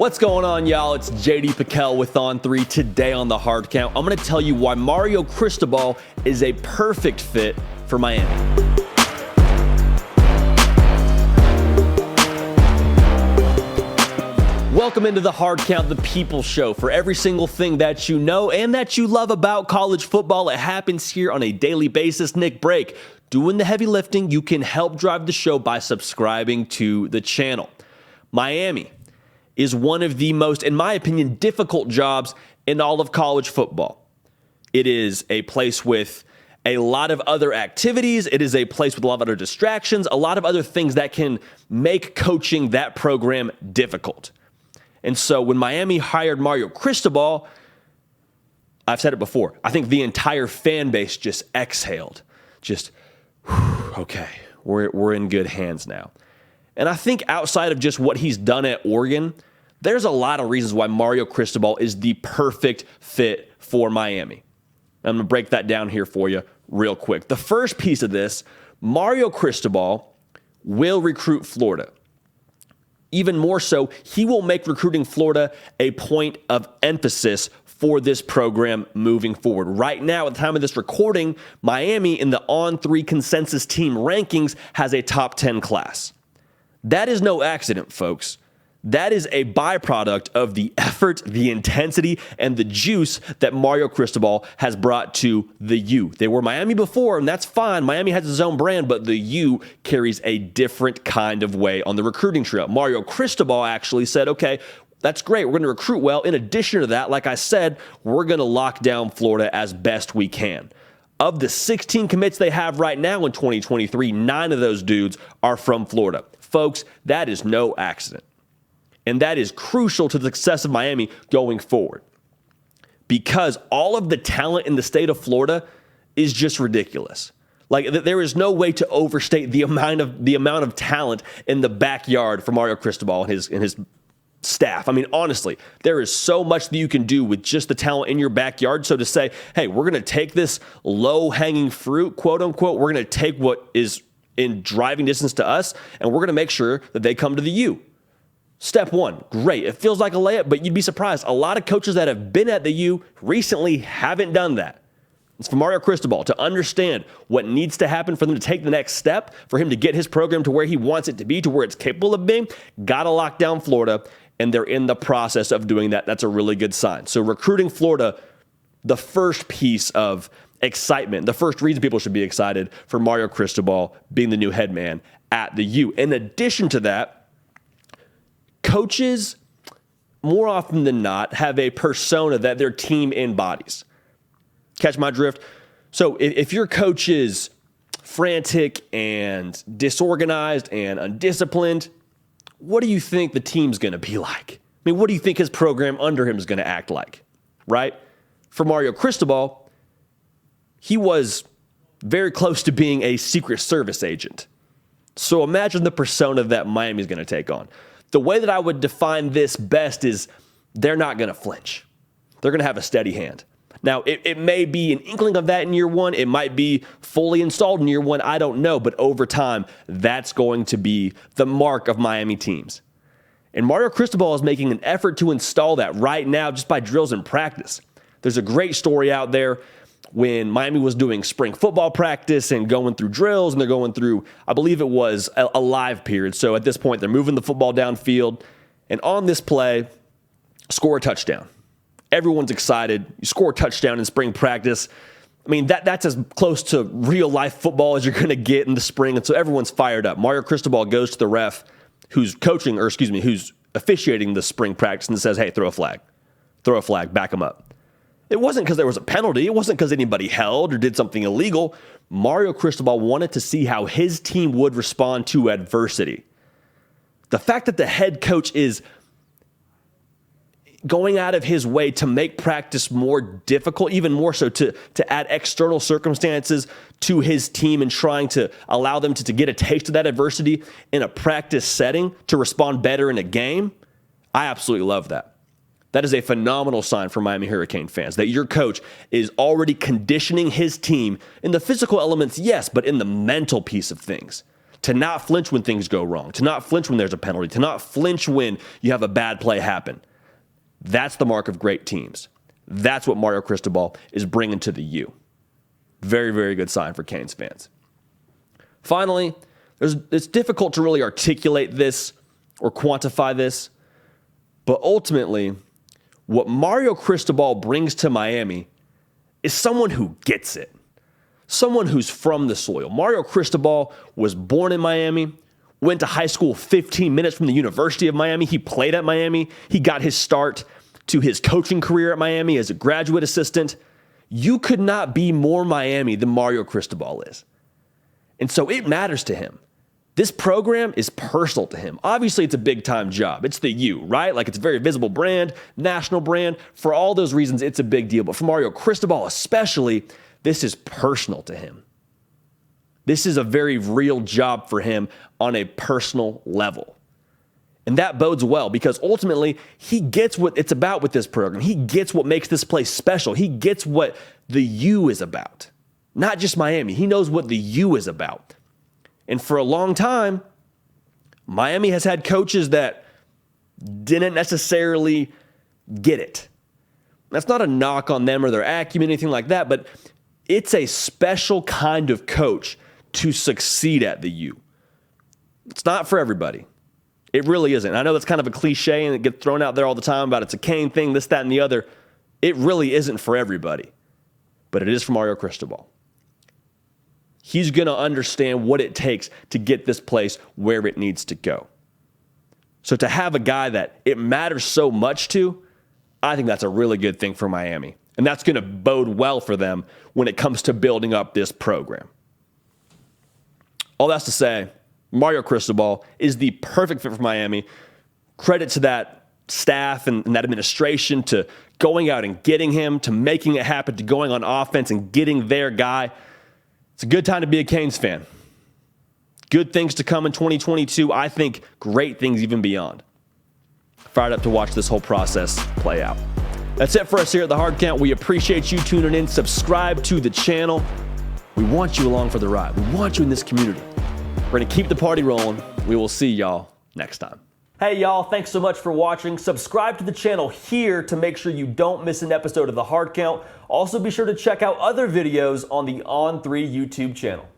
What's going on, y'all? It's JD Piquel with On 3. Today on the Hard Count, I'm going to tell you why Mario Cristobal is a perfect fit for Miami. Welcome into the Hard Count, the People Show. For every single thing that you know and that you love about college football, it happens here on a daily basis. Nick Brake doing the heavy lifting. You can help drive the show by subscribing to the channel. Miami is one of the most, in my opinion, difficult jobs in all of college football. It is a place with a lot of other activities. It is a place with a lot of other distractions, a lot of other things that can make coaching that program difficult. And so when Miami hired Mario Cristobal, I've said it before, I think the entire fan base just exhaled. Just, okay, we're in good hands now. And I think outside of just what he's done at Oregon, there's a lot of reasons why Mario Cristobal is the perfect fit for Miami. I'm going to break that down here for you real quick. The first piece of this, Mario Cristobal will recruit Florida. Even more so, he will make recruiting Florida a point of emphasis for this program moving forward. Right now, at the time of this recording, Miami in the On 3 consensus team rankings has a top 10 class. That is no accident, folks. That is a byproduct of the effort, the intensity, and the juice that Mario Cristobal has brought to the U. They were Miami before, and that's fine. Miami has its own brand, but the U carries a different kind of way on the recruiting trail. Mario Cristobal actually said, okay, that's great. We're going to recruit well. In addition to that, like I said, we're going to lock down Florida as best we can. Of the 16 commits they have right now in 2023, 9 of those dudes are from Florida. Folks, that is no accident. And that is crucial to the success of Miami going forward. Because all of the talent in the state of Florida is just ridiculous. Like, there is no way to overstate the amount of talent in the backyard for Mario Cristobal and his staff. I mean, honestly, there is so much that you can do with just the talent in your backyard. So to say, hey, we're going to take this low-hanging fruit, quote unquote, we're going to take what is in driving distance to us, and we're going to make sure that they come to the U. Step one, great. It feels like a layup, but you'd be surprised. A lot of coaches that have been at the U recently haven't done that. It's for Mario Cristobal to understand what needs to happen for them to take the next step, for him to get his program to where he wants it to be, to where it's capable of being. Got to lock down Florida, and they're in the process of doing that. That's a really good sign. So recruiting Florida, the first piece of excitement, the first reason people should be excited for Mario Cristobal being the new head man at the U. In addition to that, coaches, more often than not, have a persona that their team embodies. Catch my drift? So if your coach is frantic and disorganized and undisciplined, what do you think the team's going to be like? I mean, what do you think his program under him is going to act like, right? For Mario Cristobal, he was very close to being a Secret Service agent. So imagine the persona that Miami's going to take on. The way that I would define this best is they're not going to flinch. They're going to have a steady hand. Now, it may be an inkling of that in year one. It might be fully installed in year one. I don't know. But over time, that's going to be the mark of Miami teams. And Mario Cristobal is making an effort to install that right now just by drills and practice. There's a great story out there when Miami was doing spring football practice and going through drills, and they're going through, I believe it was a live period. So at this point, they're moving the football downfield. And on this play, score a touchdown. Everyone's excited. You score a touchdown in spring practice. I mean, that's as close to real-life football as you're going to get in the spring. And so everyone's fired up. Mario Cristobal goes to the ref who's officiating the spring practice and says, hey, throw a flag. Throw a flag. Back him up. It wasn't because there was a penalty. It wasn't because anybody held or did something illegal. Mario Cristobal wanted to see how his team would respond to adversity. The fact that the head coach is going out of his way to make practice more difficult, even more so to add external circumstances to his team and trying to allow them to get a taste of that adversity in a practice setting to respond better in a game, I absolutely love that. That is a phenomenal sign for Miami Hurricane fans, that your coach is already conditioning his team in the physical elements, yes, but in the mental piece of things. to not flinch when things go wrong, to not flinch when there's a penalty, to not flinch when you have a bad play happen. That's the mark of great teams. That's what Mario Cristobal is bringing to the U. Very, very good sign for Canes fans. Finally, it's difficult to really articulate this or quantify this, but ultimately, what Mario Cristobal brings to Miami is someone who gets it, someone who's from the soil. Mario Cristobal was born in Miami, went to high school 15 minutes from the University of Miami. He played at Miami. He got his start to his coaching career at Miami as a graduate assistant. You could not be more Miami than Mario Cristobal is. And so it matters to him. This program is personal to him. Obviously, it's a big-time job. It's the U, right? Like, it's a very visible brand, national brand. For all those reasons, it's a big deal. But for Mario Cristobal especially, this is personal to him. This is a very real job for him on a personal level. And that bodes well because ultimately, he gets what it's about with this program. He gets what makes this place special. He gets what the U is about. Not just Miami. He knows what the U is about. And for a long time, Miami has had coaches that didn't necessarily get it. That's not a knock on them or their acumen, anything like that, but it's a special kind of coach to succeed at the U. It's not for everybody. It really isn't. I know that's kind of a cliche and it gets thrown out there all the time about it's a Cane thing, this, that, and the other. It really isn't for everybody, but it is for Mario Cristobal. He's going to understand what it takes to get this place where it needs to go. So to have a guy that it matters so much to, I think that's a really good thing for Miami. And that's going to bode well for them when it comes to building up this program. All that's to say, Mario Cristobal is the perfect fit for Miami. Credit to that staff and that administration to going out and getting him, to making it happen, to going on offense and getting their guy. It's a good time to be a Canes fan. Good things to come in 2022. I think great things even beyond. Fired up to watch this whole process play out. That's it for us here at The Hard Count. We appreciate you tuning in. Subscribe to the channel. We want you along for the ride. We want you in this community. We're going to keep the party rolling. We will see y'all next time. Hey y'all, thanks so much for watching. Subscribe to the channel here to make sure you don't miss an episode of The Hard Count. Also be sure to check out other videos on the On3 YouTube channel.